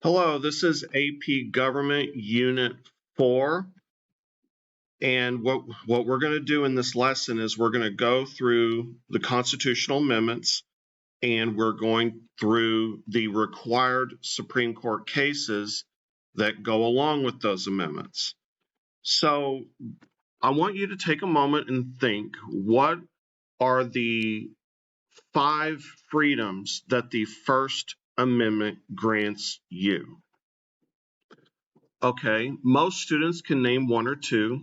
Hello, this is AP Government Unit 4. And what we're going to do in this lesson is we're going to go through the constitutional amendments and we're going through the required Supreme Court cases that go along with those amendments. So I want you to take a moment and think, what are the 5 freedoms that the First Amendment grants you? Okay, most students can name 1 or 2.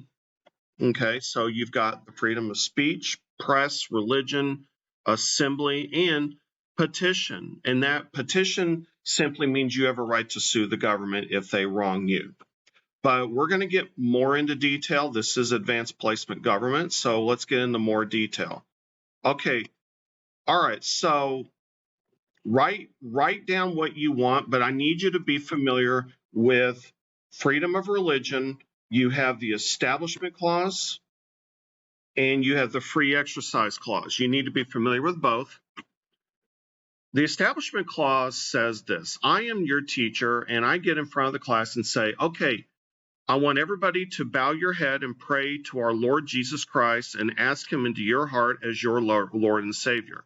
Okay, so you've got the freedom of speech, press, religion, assembly, and petition. And that petition simply means you have a right to sue the government if they wrong you. But we're going to get more into detail. This is advanced placement government, so let's get into more detail. Okay, all right, so write down what you want, but I need you to be familiar with freedom of religion. You have the Establishment Clause, and you have the Free Exercise Clause. You need to be familiar with both. The Establishment Clause says this: I am your teacher, and I get in front of the class and say, okay, I want everybody to bow your head and pray to our Lord Jesus Christ and ask him into your heart as your Lord and Savior.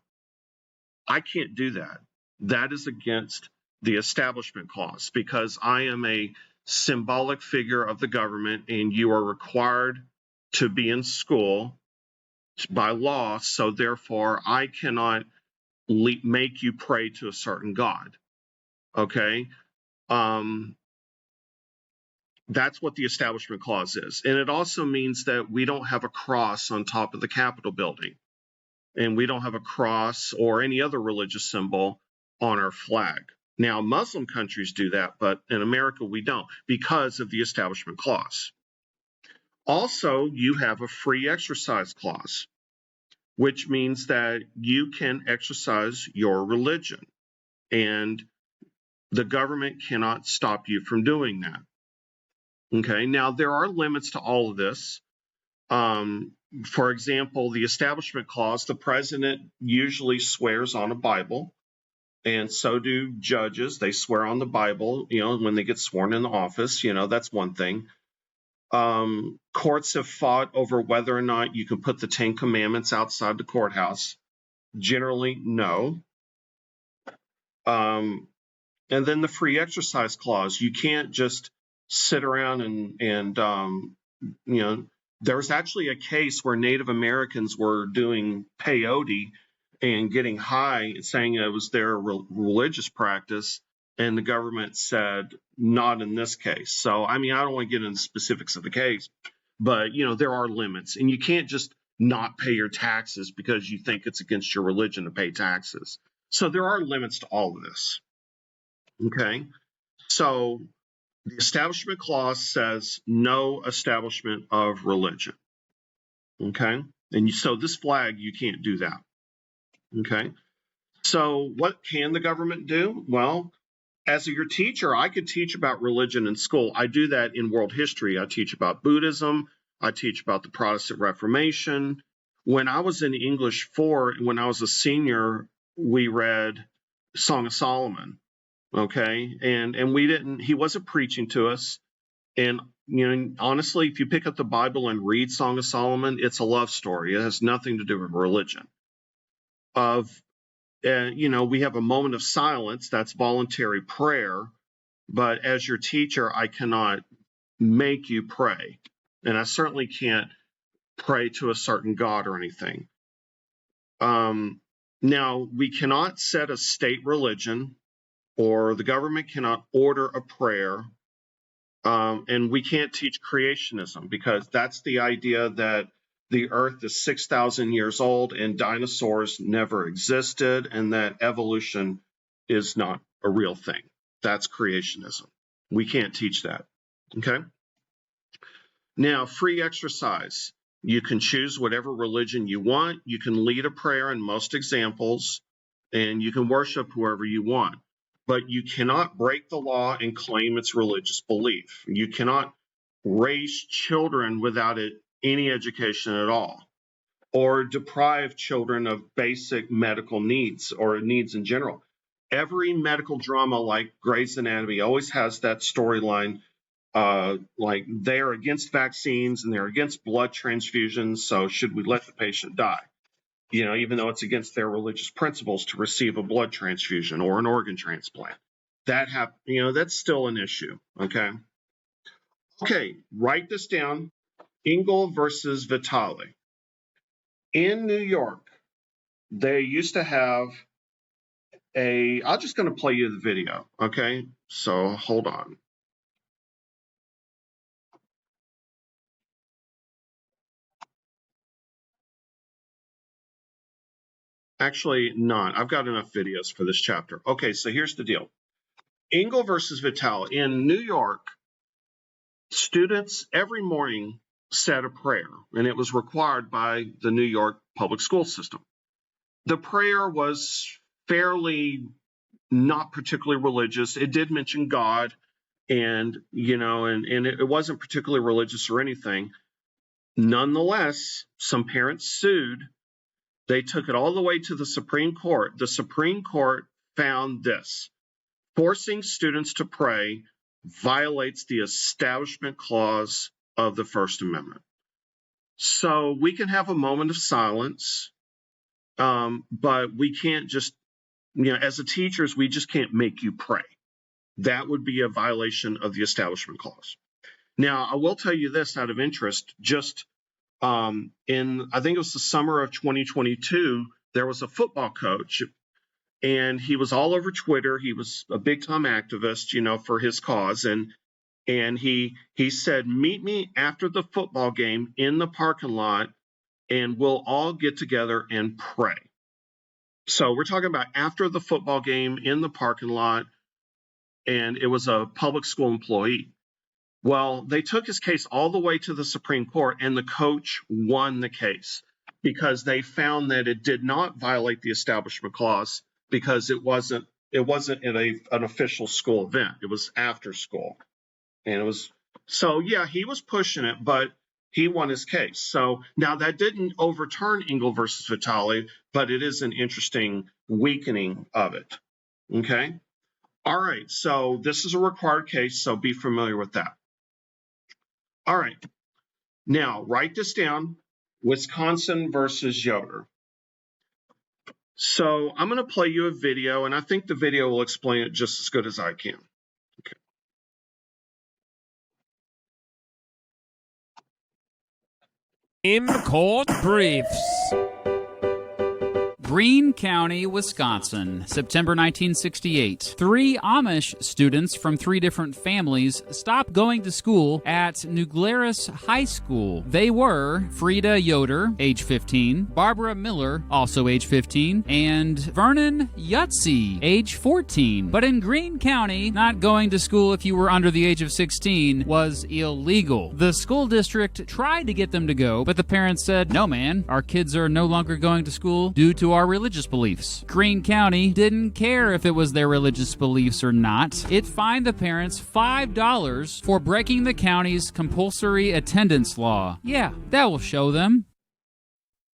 I can't do that. That is against the Establishment Clause because I am a symbolic figure of the government and you are required to be in school by law, so therefore I cannot make you pray to a certain God. Okay? That's what the Establishment Clause is. And it also means that we don't have a cross on top of the Capitol building. And we don't have a cross or any other religious symbol on our flag. Now, Muslim countries do that, but in America we don't because of the Establishment Clause. Also, you have a Free Exercise Clause, which means that you can exercise your religion, and the government cannot stop you from doing that. Okay, now there are limits to all of this. For example, the Establishment Clause, the president usually swears on a Bible, and so do judges. They swear on the Bible, when they get sworn in the office, that's one thing. Courts have fought over whether or not you can put the 10 Commandments outside the courthouse. Generally, no. And then the Free Exercise Clause. You can't just sit around and there was actually a case where Native Americans were doing peyote and getting high, saying it was their religious practice, and the government said, not in this case. So, I don't want to get into specifics of the case, but, there are limits, and you can't just not pay your taxes because you think it's against your religion to pay taxes. So there are limits to all of this. Okay, so the Establishment Clause says no establishment of religion. Okay, and so this flag, you can't do that. Okay, so what can the government do? Well, as your teacher, I could teach about religion in school. I do that in world history. I teach about Buddhism. I teach about the Protestant Reformation. When I was in English 4, when I was a senior, we read Song of Solomon. Okay, and he wasn't preaching to us. And honestly, if you pick up the Bible and read Song of Solomon, it's a love story. It has nothing to do with religion. We have a moment of silence. That's voluntary prayer. But as your teacher, I cannot make you pray, and I certainly can't pray to a certain God or anything. Now, we cannot set a state religion, or the government cannot order a prayer, and we can't teach creationism because that's the idea that the earth is 6,000 years old and dinosaurs never existed and that evolution is not a real thing. That's creationism. We can't teach that. Okay? Now, free exercise. You can choose whatever religion you want. You can lead a prayer in most examples, and you can worship whoever you want. But you cannot break the law and claim it's religious belief. You cannot raise children without any education at all, or deprive children of basic medical needs or needs in general. every medical drama like Grey's Anatomy always has that storyline. Like they're against vaccines and they're against blood transfusions. So should we let the patient die? Even though it's against their religious principles to receive a blood transfusion or an organ transplant. That's still an issue. Okay, write this down. Engel versus Vitale. In New York, they used to have I'm just going to play you the video. Okay, so hold on. Actually, not. I've got enough videos for this chapter. Okay, so here's the deal. Engel versus Vitale. In New York, students every morning said a prayer, and it was required by the New York public school system. The prayer was fairly not particularly religious. It did mention God, and it wasn't particularly religious or anything. Nonetheless, some parents sued. They took it all the way to the Supreme Court. The Supreme Court found this: forcing students to pray violates the Establishment Clause of the First Amendment. So we can have a moment of silence, but we can't just, as teachers, we just can't make you pray. That would be a violation of the Establishment Clause. Now, I will tell you this out of interest, just I think it was the summer of 2022, there was a football coach, and he was all over Twitter. He was a big-time activist, for his cause, and he said, meet me after the football game in the parking lot, and we'll all get together and pray. So we're talking about after the football game in the parking lot, and it was a public school employee. Well, they took his case all the way to the Supreme Court, and the coach won the case because they found that it did not violate the Establishment Clause because it wasn't in an official school event. It was after school. And he was pushing it, but he won his case. So now that didn't overturn Engel versus Vitale, but it is an interesting weakening of it. Okay? All right, so this is a required case, so be familiar with that. All right, now write this down: Wisconsin versus Yoder. So I'm going to play you a video, and I think the video will explain it just as good as I can. Okay. In court briefs. Greene County, Wisconsin, September 1968. 3 Amish students from 3 different families stopped going to school at New Glarus High School. They were Frida Yoder, age 15, Barbara Miller, also age 15, and Vernon Yutzi, age 14. But in Greene County, not going to school if you were under the age of 16 was illegal. The school district tried to get them to go, but the parents said, no man, our kids are no longer going to school due to our religious beliefs. Greene County didn't care if it was their religious beliefs or not. It fined the parents $5 for breaking the county's compulsory attendance law. Yeah, that will show them.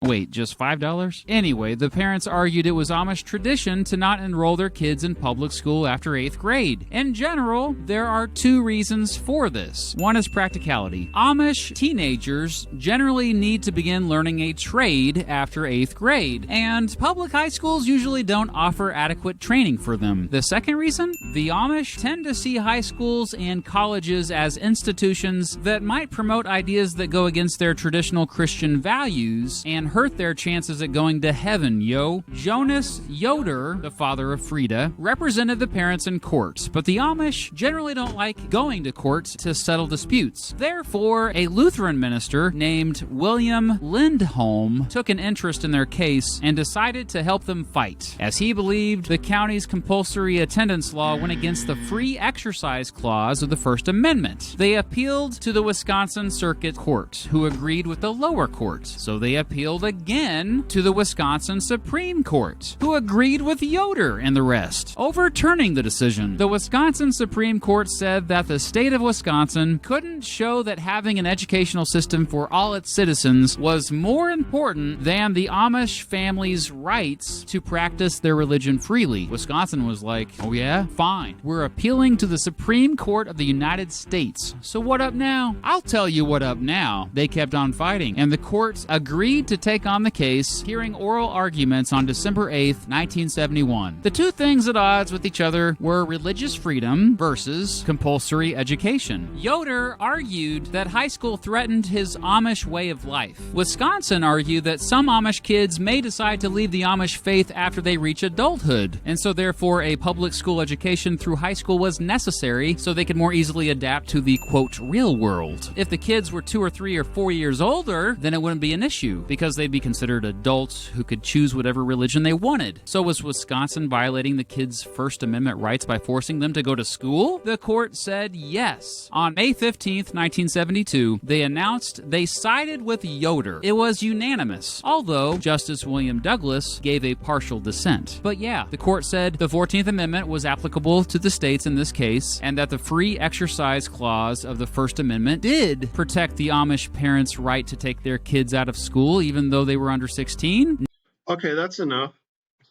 Wait, just $5? Anyway, the parents argued it was Amish tradition to not enroll their kids in public school after 8th grade. In general, there are 2 reasons for this. One is practicality. Amish teenagers generally need to begin learning a trade after 8th grade, and public high schools usually don't offer adequate training for them. The second reason? The Amish tend to see high schools and colleges as institutions that might promote ideas that go against their traditional Christian values and hurt their chances at going to heaven, yo. Jonas Yoder, the father of Frida, represented the parents in court, but the Amish generally don't like going to court to settle disputes. Therefore, a Lutheran minister named William Lindholm took an interest in their case and decided to help them fight, as he believed the county's compulsory attendance law went against the free exercise clause of the First Amendment. They appealed to the Wisconsin Circuit Court, who agreed with the lower court, so they appealed appealed again to the Wisconsin Supreme Court, who agreed with Yoder and the rest, overturning the decision. The Wisconsin Supreme Court said that the state of Wisconsin couldn't show that having an educational system for all its citizens was more important than the Amish family's rights to practice their religion freely. Wisconsin was like, oh yeah? Fine. We're appealing to the Supreme Court of the United States. So what up now? I'll tell you what up now. They kept on fighting, and the court agreed to take on the case, hearing oral arguments on December 8th, 1971. The two things at odds with each other were religious freedom versus compulsory education. Yoder argued that high school threatened his Amish way of life. Wisconsin argued that some Amish kids may decide to leave the Amish faith after they reach adulthood, and so therefore a public school education through high school was necessary so they could more easily adapt to the, quote, real world. If the kids were 2 or 3 or 4 years older, then it wouldn't be an issue, because they'd be considered adults who could choose whatever religion they wanted. So was Wisconsin violating the kids' First Amendment rights by forcing them to go to school? The court said yes. On May 15th, 1972, they announced they sided with Yoder. It was unanimous, although Justice William Douglas gave a partial dissent. But yeah, the court said the 14th Amendment was applicable to the states in this case, and that the free exercise clause of the First Amendment did protect the Amish parents' right to take their kids out of school even though they were under 16. Okay, that's enough.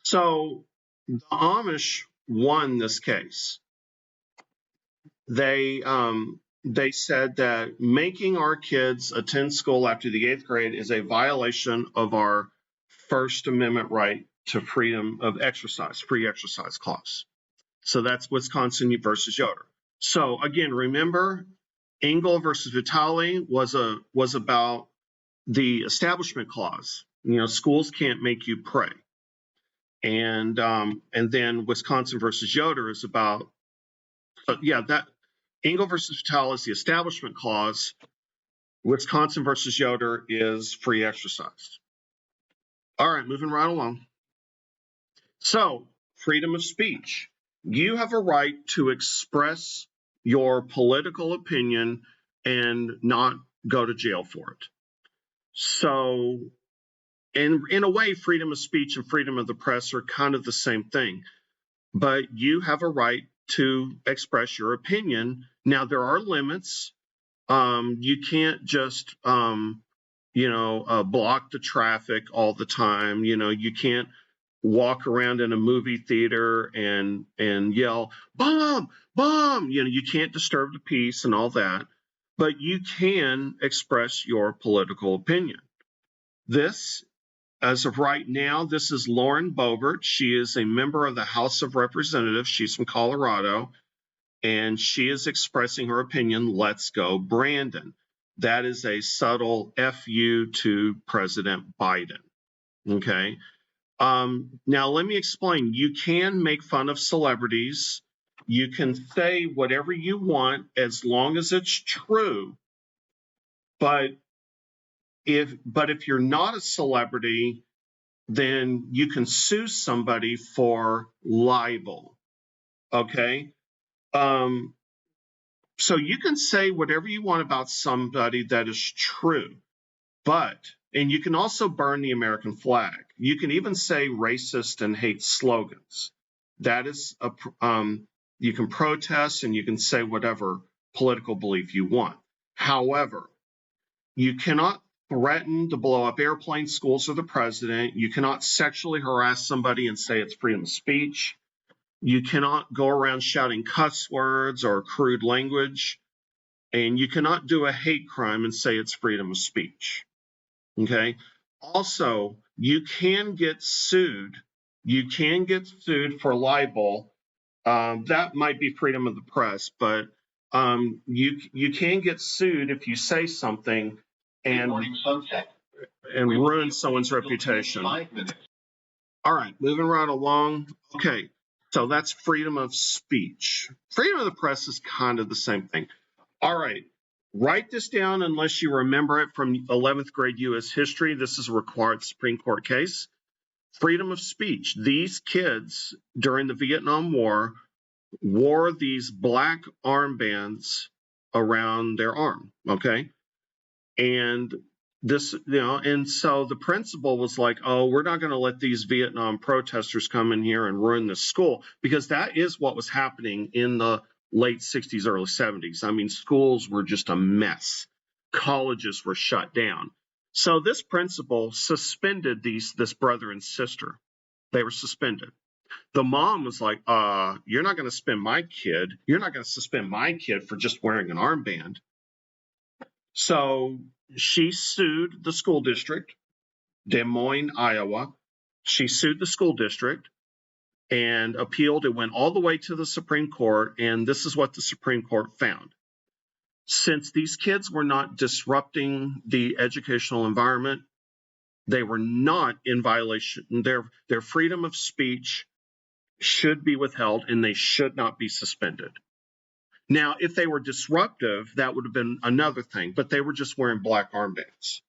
So the Amish won this case. They said that making our kids attend school after the 8th grade is a violation of our First Amendment right to freedom of exercise, free exercise clause. So that's Wisconsin versus Yoder. So again, remember, Engel versus Vitale was about the establishment clause. You know, schools can't make you pray. And then Wisconsin versus Yoder is about, that Engel versus Vitale is the establishment clause. Wisconsin versus Yoder is free exercise. All right, moving right along. So, freedom of speech. You have a right to express your political opinion and not go to jail for it. So, in a way, freedom of speech and freedom of the press are kind of the same thing. But you have a right to express your opinion. Now, there are limits. You can't just, block the traffic all the time. You know, you can't walk around in a movie theater and yell, bomb, bomb. You know, you can't disturb the peace and all that. But you can express your political opinion. This, as of right now, this is Lauren Boebert. She is a member of the House of Representatives. She's from Colorado, and she is expressing her opinion, let's go Brandon. That is a subtle FU to President Biden, okay? Now, let me explain. You can make fun of celebrities. You can say whatever you want as long as it's true, but if you're not a celebrity, then you can sue somebody for libel, okay? So you can say whatever you want about somebody that is true, and you can also burn the American flag. You can even say racist and hate slogans. That is, you can protest and you can say whatever political belief you want. However, you cannot threaten to blow up airplanes, schools, or the president. You cannot sexually harass somebody and say it's freedom of speech. You cannot go around shouting cuss words or crude language. And you cannot do a hate crime and say it's freedom of speech. Okay? Also, you can get sued. You can get sued for libel. That might be freedom of the press, but you can get sued if you say something and ruin someone's reputation. All right, moving right along. Okay, so that's freedom of speech. Freedom of the press is kind of the same thing. All right, write this down unless you remember it from 11th grade U.S. history. This is a required Supreme Court case. Freedom of speech. These kids during the Vietnam War wore these black armbands around their arm, okay? And And so the principal was like, oh, we're not going to let these Vietnam protesters come in here and ruin the school, because that is what was happening in the late 60s, early 70s. I mean, schools were just a mess. Colleges were shut down. So this principal suspended this brother and sister. They were suspended. The mom was like, you're not going to suspend my kid. You're not going to suspend my kid for just wearing an armband. So she sued the school district, Des Moines, Iowa. She sued the school district and appealed. It went all the way to the Supreme Court, and this is what the Supreme Court found. Since these kids were not disrupting the educational environment, they were not in violation. Their freedom of speech should be withheld, and they should not be suspended. Now, if they were disruptive, that would have been another thing, but they were just wearing black armbands.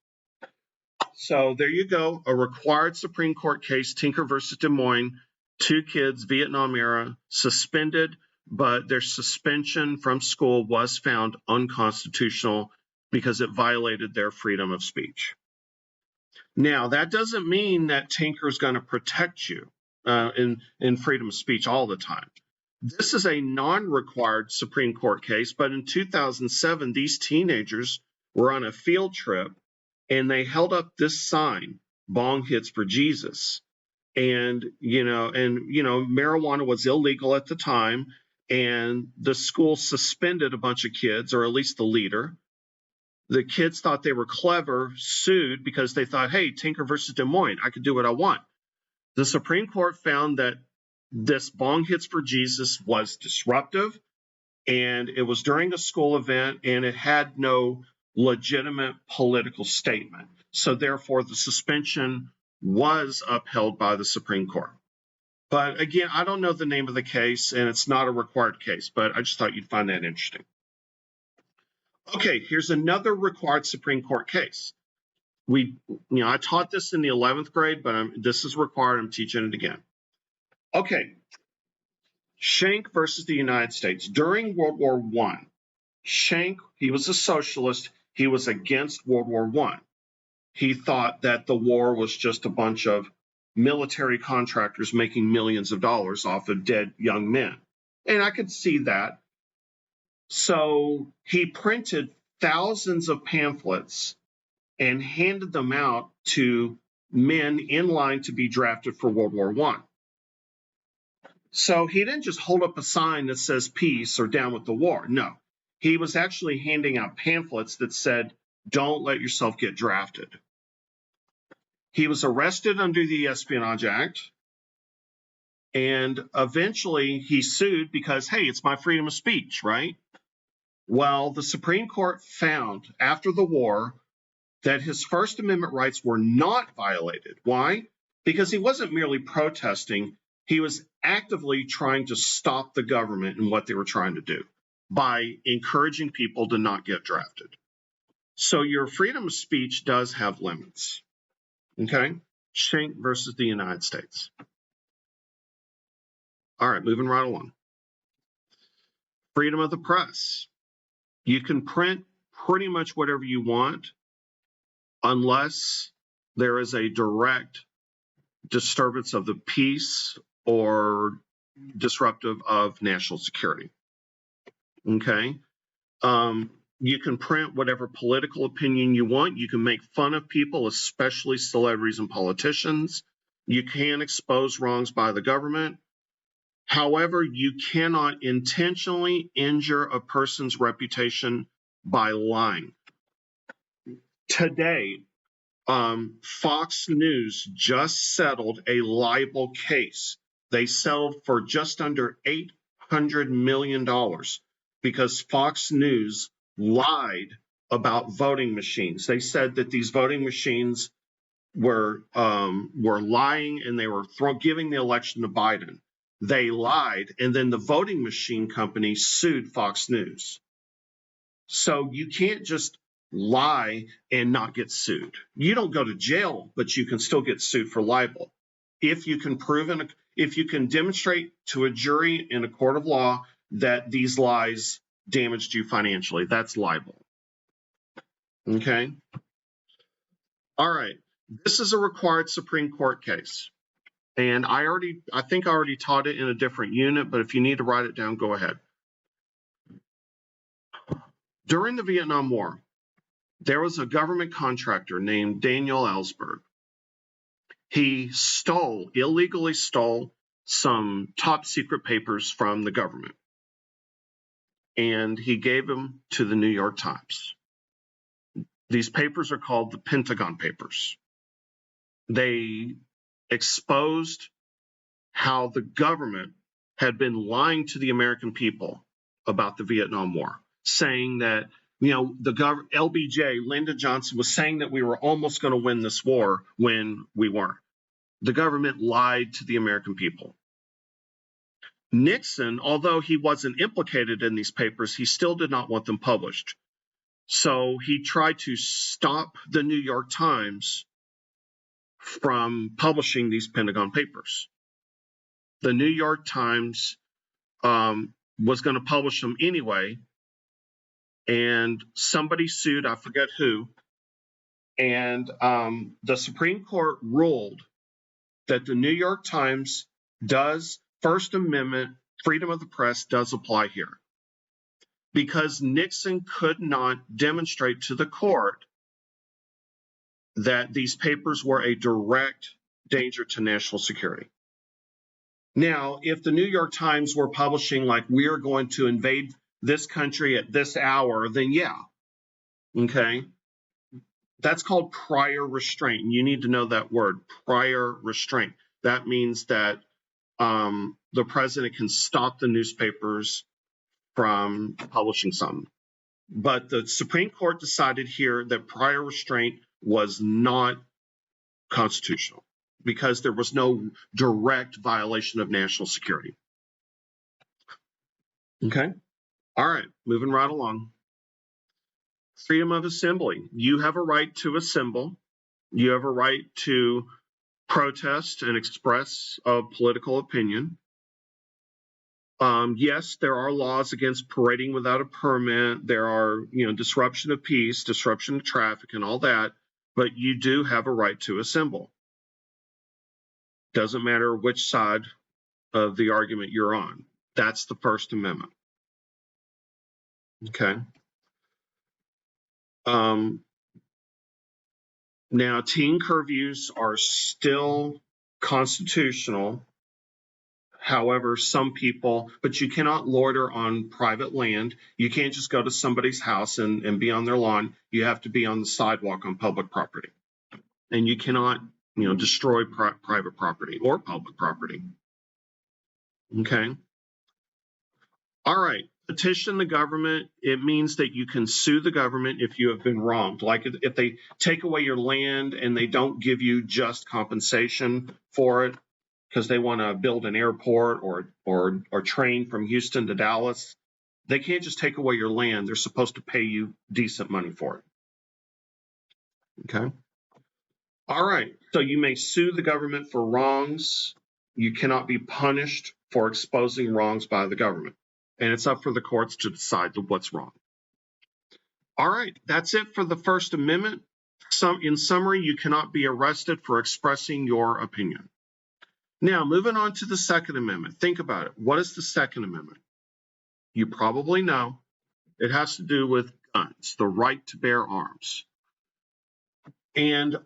So there you go, a required Supreme Court case, Tinker versus Des Moines, 2 kids, Vietnam era, suspended, but their suspension from school was found unconstitutional because it violated their freedom of speech. Now, that doesn't mean that Tinker is going to protect you in freedom of speech all the time. This is a non-required Supreme Court case, but in 2007, these teenagers were on a field trip and they held up this sign, "Bong hits for Jesus." And marijuana was illegal at the time, and the school suspended a bunch of kids, or at least the leader. The kids thought they were clever, sued because they thought, hey, Tinker versus Des Moines, I could do what I want. The Supreme Court found that this Bong hits for Jesus was disruptive, and it was during a school event, and it had no legitimate political statement. So therefore, the suspension was upheld by the Supreme Court. But again, I don't know the name of the case, and it's not a required case, but I just thought you'd find that interesting. Okay, here's another required Supreme Court case. I taught this in the 11th grade, but this is required. I'm teaching it again. Okay, Schenck versus the United States. During World War I, Schenck, he was a socialist. He was against World War I. He thought that the war was just a bunch of military contractors making millions of dollars off of dead young men. And I could see that. So he printed thousands of pamphlets and handed them out to men in line to be drafted for World War I. So he didn't just hold up a sign that says peace or down with the war. No, he was actually handing out pamphlets that said, don't let yourself get drafted. He was arrested under the Espionage Act, and eventually he sued because, hey, it's my freedom of speech, right? Well, the Supreme Court found after the war that his First Amendment rights were not violated. Why? Because he wasn't merely protesting. He was actively trying to stop the government in what they were trying to do by encouraging people to not get drafted. So your freedom of speech does have limits. Okay? Schenck versus the United States. All right, moving right along. Freedom of the press. You can print pretty much whatever you want unless there is a direct disturbance of the peace or disruptive of national security. Okay? You can print whatever political opinion you want. You can make fun of people, especially celebrities and politicians. You can expose wrongs by the government. However, you cannot intentionally injure a person's reputation by lying. Today, Fox News just settled a libel case. They settled for just under $800 million because Fox News lied about voting machines. They said that these voting machines were lying, and they were giving the election to Biden. They lied, and then the voting machine company sued Fox News. So you can't just lie and not get sued. You don't go to jail, but you can still get sued for libel. If you can demonstrate to a jury in a court of law that these lies damaged you financially, that's libel. Okay? All right. This is a required Supreme Court case. And I think I already taught it in a different unit, but if you need to write it down, go ahead. During the Vietnam War, there was a government contractor named Daniel Ellsberg. He illegally stole some top secret papers from the government, and he gave them to the New York Times. These papers are called the Pentagon Papers. They exposed how the government had been lying to the American people about the Vietnam War, saying that, LBJ, Lyndon Johnson, was saying that we were almost going to win this war when we weren't. The government lied to the American people. Nixon, although he wasn't implicated in these papers, he still did not want them published. So he tried to stop the New York Times from publishing these Pentagon Papers. The New York Times was going to publish them anyway, and somebody sued, I forget who, and the Supreme Court ruled that the New York Times First Amendment, freedom of the press does apply here. Because Nixon could not demonstrate to the court that these papers were a direct danger to national security. Now, if the New York Times were publishing like, we're going to invade this country at this hour, then yeah, okay. That's called prior restraint. You need to know that word, prior restraint. That means that the president can stop the newspapers from publishing something. But the Supreme Court decided here that prior restraint was not constitutional because there was no direct violation of national security. Okay. All right. Moving right along. Freedom of assembly. You have a right to assemble. You have a right to protest and express a political opinion. Yes, there are laws against parading without a permit. There are, disruption of peace, disruption of traffic, and all that. But you do have a right to assemble. Doesn't matter which side of the argument you're on. That's the First Amendment. Okay. Now, teen curfews are still constitutional. However, but you cannot loiter on private land. You can't just go to somebody's house and be on their lawn. You have to be on the sidewalk on public property. And you cannot, destroy private property or public property. Okay. All right. Petition the government. It means that you can sue the government if you have been wronged. Like if they take away your land and they don't give you just compensation for it because they want to build an airport or train from Houston to Dallas, they can't just take away your land. They're supposed to pay you decent money for it. Okay. All right. So you may sue the government for wrongs. You cannot be punished for exposing wrongs by the government. And it's up for the courts to decide what's wrong. All right, that's it for the First Amendment. In summary, you cannot be arrested for expressing your opinion. Now, moving on to the Second Amendment. Think about it. What is the Second Amendment? You probably know. It has to do with guns, the right to bear arms. And,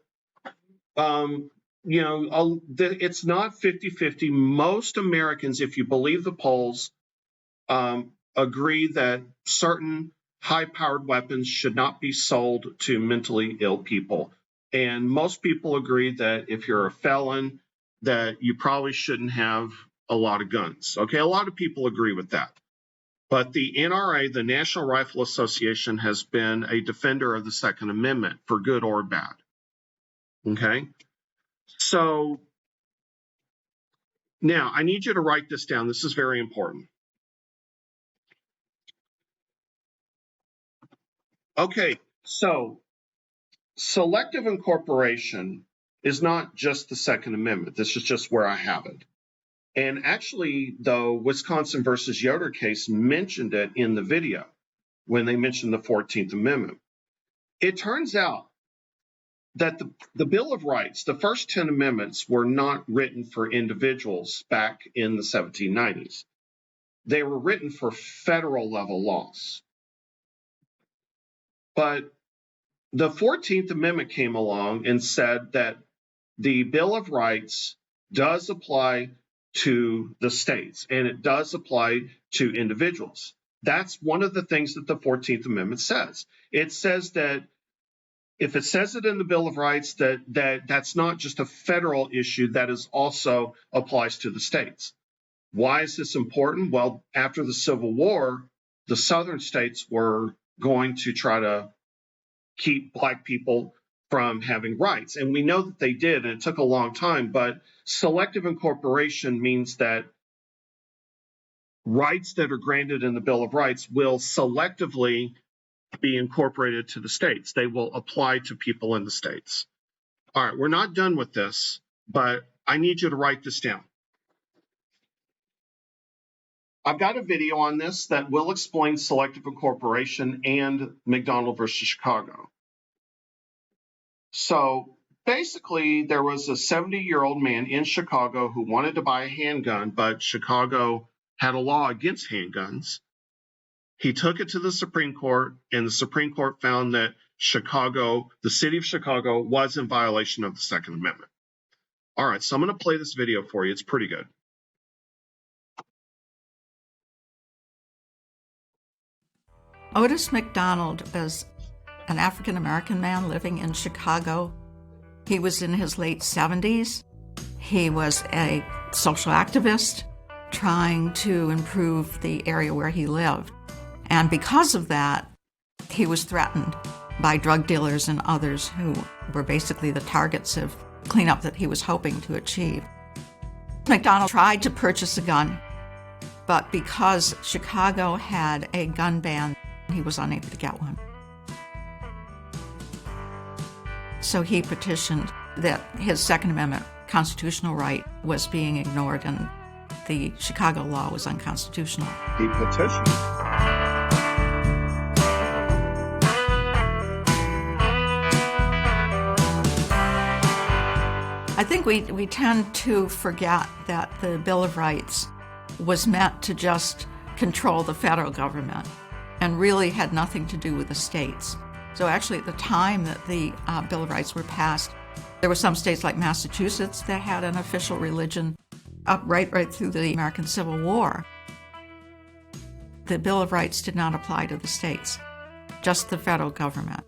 it's not 50-50. Most Americans, if you believe the polls, agree that certain high-powered weapons should not be sold to mentally ill people. And most people agree that if you're a felon, that you probably shouldn't have a lot of guns. Okay, a lot of people agree with that. But the NRA, the National Rifle Association, has been a defender of the Second Amendment for good or bad. Okay, so now I need you to write this down. This is very important. Okay, so selective incorporation is not just the Second Amendment. This is just where I have it. And actually, the Wisconsin versus Yoder case mentioned it in the video when they mentioned the 14th Amendment. It turns out that the Bill of Rights, the first 10 amendments, were not written for individuals back in the 1790s. They were written for federal level laws. But the 14th Amendment came along and said that the Bill of Rights does apply to the states, and it does apply to individuals. That's one of the things that the 14th Amendment says. It says that if it says it in the Bill of Rights, that's not just a federal issue, that is also applies to the states. Why is this important? Well, after the Civil War, the southern states were going to try to keep Black people from having rights. And we know that they did, and it took a long time, but selective incorporation means that rights that are granted in the Bill of Rights will selectively be incorporated to the states. They will apply to people in the states. All right, we're not done with this, but I need you to write this down. I've got a video on this that will explain selective incorporation and McDonald versus Chicago. So basically, there was a 70-year-old man in Chicago who wanted to buy a handgun, but Chicago had a law against handguns. He took it to the Supreme Court, and the Supreme Court found that Chicago, the city of Chicago, was in violation of the Second Amendment. All right, so I'm going to play this video for you. It's pretty good. Otis McDonald is an African-American man living in Chicago. He was in his late 70s. He was a social activist trying to improve the area where he lived. And because of that, he was threatened by drug dealers and others who were basically the targets of cleanup that he was hoping to achieve. McDonald tried to purchase a gun, but because Chicago had a gun ban, he was unable to get one. So he petitioned that his Second Amendment constitutional right was being ignored and the Chicago law was unconstitutional. He petitioned. I think we tend to forget that the Bill of Rights was meant to just control the federal government and really had nothing to do with the states. So actually at the time that the Bill of Rights were passed, there were some states like Massachusetts that had an official religion up right through the American Civil War. The Bill of Rights did not apply to the states, just the federal government.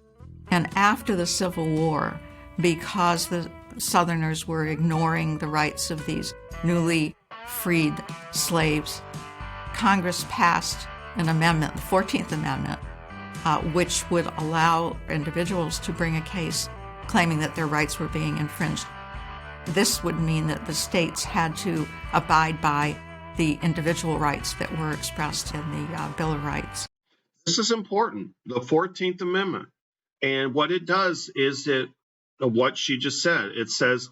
And after the Civil War, because the Southerners were ignoring the rights of these newly freed slaves, Congress passed an amendment, the 14th Amendment, which would allow individuals to bring a case claiming that their rights were being infringed. This would mean that the states had to abide by the individual rights that were expressed in the Bill of Rights. This is important, the 14th Amendment. And what it does is what she just said. It says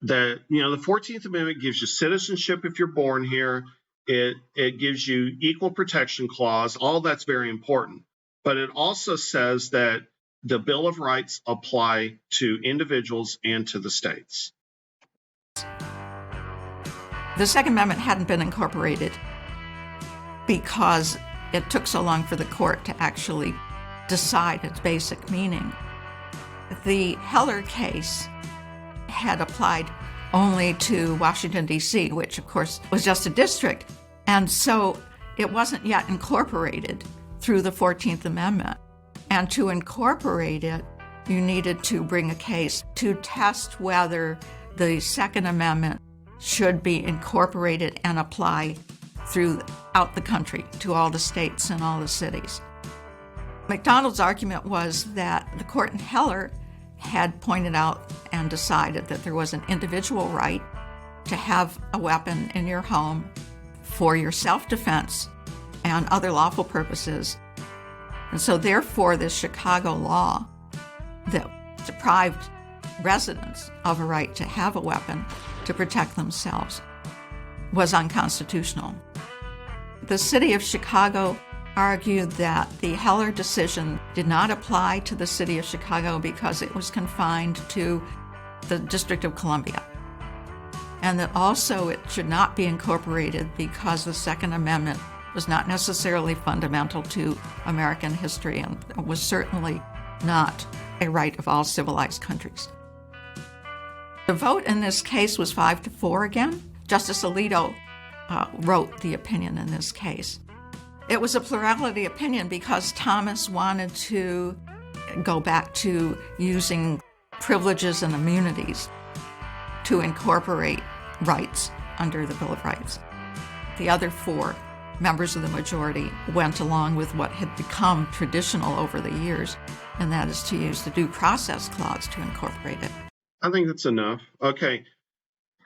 that, the 14th Amendment gives you citizenship if you're born here. It gives you equal protection clause. All that's very important. But it also says that the Bill of Rights apply to individuals and to the states. The Second Amendment hadn't been incorporated because it took so long for the court to actually decide its basic meaning. The Heller case had applied only to Washington, D.C., which, of course, was just a district. And so it wasn't yet incorporated through the 14th Amendment. And to incorporate it, you needed to bring a case to test whether the Second Amendment should be incorporated and apply throughout the country to all the states and all the cities. McDonald's argument was that the court in Heller had pointed out and decided that there was an individual right to have a weapon in your home for your self-defense and other lawful purposes. And so therefore, this Chicago law that deprived residents of a right to have a weapon to protect themselves was unconstitutional. The city of Chicago argued that the Heller decision did not apply to the city of Chicago because it was confined to the District of Columbia, and that also it should not be incorporated because the Second Amendment was not necessarily fundamental to American history and was certainly not a right of all civilized countries. The vote in this case was 5-4 again. Justice Alito wrote the opinion in this case. It was a plurality opinion because Thomas wanted to go back to using privileges and immunities to incorporate rights under the Bill of Rights. The other 4 members of the majority went along with what had become traditional over the years, and that is to use the Due Process Clause to incorporate it. I think that's enough. Okay.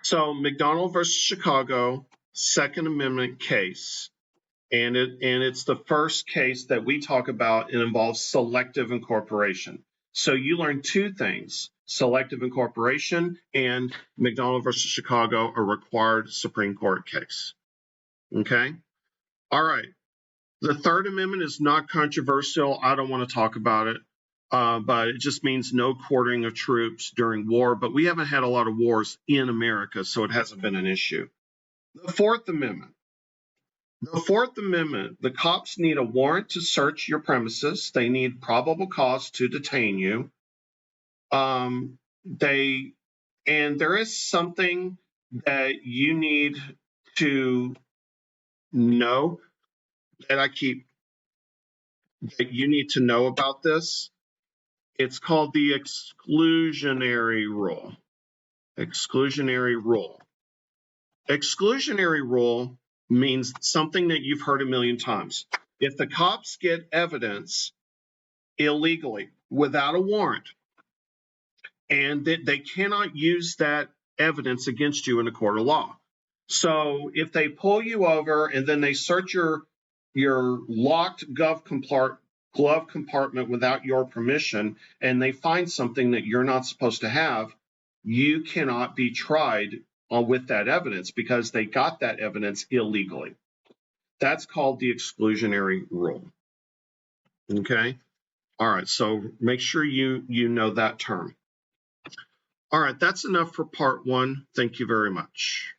So McDonald versus Chicago, Second Amendment case. And it's the first case that we talk about. It involves selective incorporation. So you learn 2 things: selective incorporation and McDonald versus Chicago, a required Supreme Court case. Okay? All right. The Third Amendment is not controversial. I don't want to talk about it, but it just means no quartering of troops during war. But we haven't had a lot of wars in America, so it hasn't been an issue. The Fourth Amendment. The Fourth Amendment, the cops need a warrant to search your premises. They need probable cause to detain you. And there is something that you need to know that you need to know about this. It's called the exclusionary rule. Exclusionary rule. Exclusionary rule means something that you've heard a million times. If the cops get evidence illegally without a warrant, and they cannot use that evidence against you in a court of law. So if they pull you over and then they search your locked glove compartment without your permission, and they find something that you're not supposed to have, you cannot be tried with that evidence because they got that evidence illegally. That's called the exclusionary rule. Okay? All right, so make sure you know that term. All right, that's enough for part 1. Thank you very much.